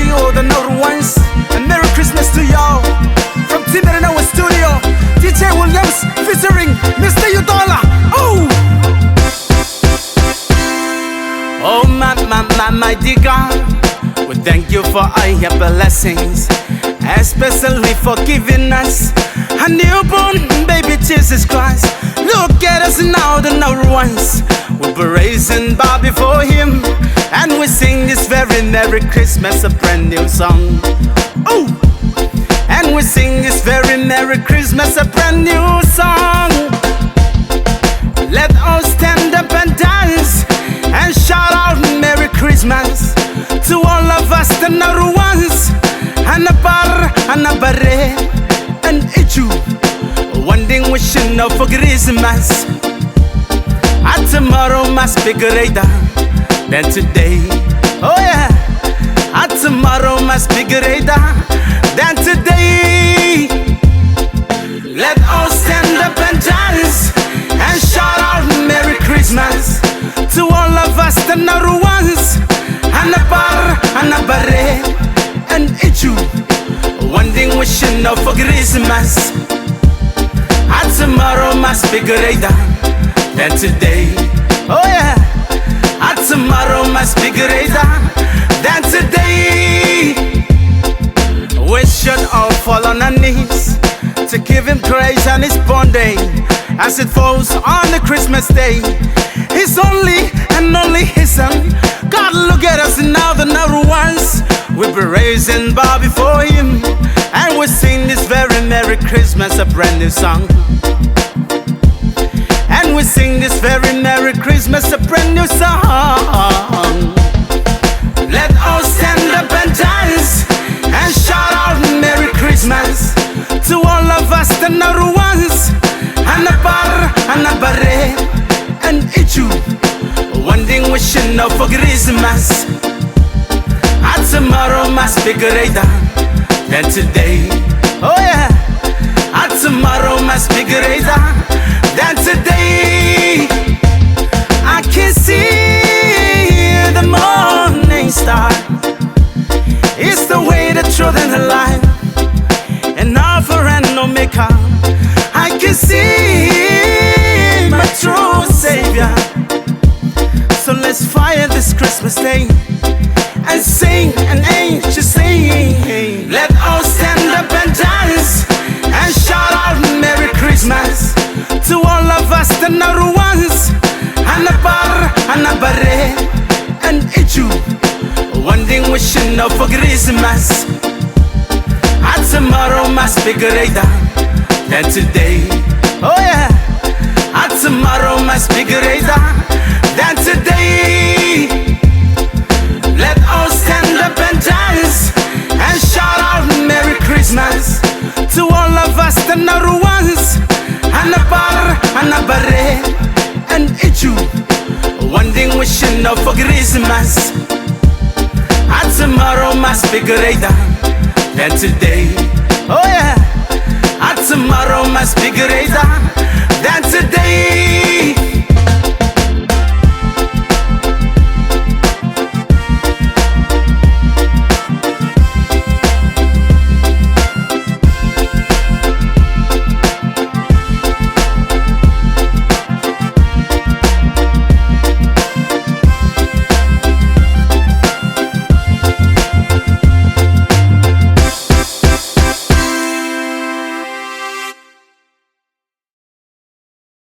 you all the Nauruans, and Merry Christmas to y'all. From Team Nauruan Studio, DJ Williams featuring Mr. Udollar. Oh, my dear God, we thank you for all your blessings, especially for giving us a newborn baby Jesus Christ. Look at us now, the Nauruans. We're praising God before Him, and we sing this very Merry Christmas, a brand new song. Oh, and we sing this very Merry Christmas, a brand new song. Let us stand up and dance and shout out Merry Christmas to all of us, the Nauruans, Anabar, Anabare, and Ichu. One thing wishing now for Christmas, and tomorrow must be greater than today. Oh yeah, and tomorrow must be greater than today. Let us stand up and dance and shout out Merry Christmas to all of us, the Nauruans, Anabar, Anabare, and Ichu. One thing wishing now for Christmas, and tomorrow must be greater than today. Oh yeah, and tomorrow must be greater than today. We should all fall on our knees to give Him praise on His born day, as it falls on the Christmas day. His only and only His Son. God, look at us now, the Nauruans. We're praising God before Him, and we sing this very Merry Christmas, a brand new song. And we sing this very Merry Christmas, a brand new song. Let us stand up and dance and shout out Merry Christmas to all of us, the Nauruans, Anabar, Anabare, and Ichu. One thing wishing now for Christmas, and tomorrow must be greater than today. Oh yeah, and tomorrow must be greater than today. I can see the morning star. It's the way, the truth, and the life, and Alpha and Omega. I can see my true Savior. So let's fire this Christmas day and sing an angel sing. Let us stand up and dance and shout out Merry Christmas to all of us, the Nauruans, Anabar, Anabare, and Ichu. One thing wishing now for Christmas, and tomorrow must be greater than today. Oh yeah, and tomorrow must be greater than today. Let us stand up and dance and shout out Merry Christmas to all of us, the Nauruans, Anabar, Anabare, and Ichu. One thing wishing now for Christmas, and tomorrow must be greater than today. Oh yeah, and tomorrow must be greater than today.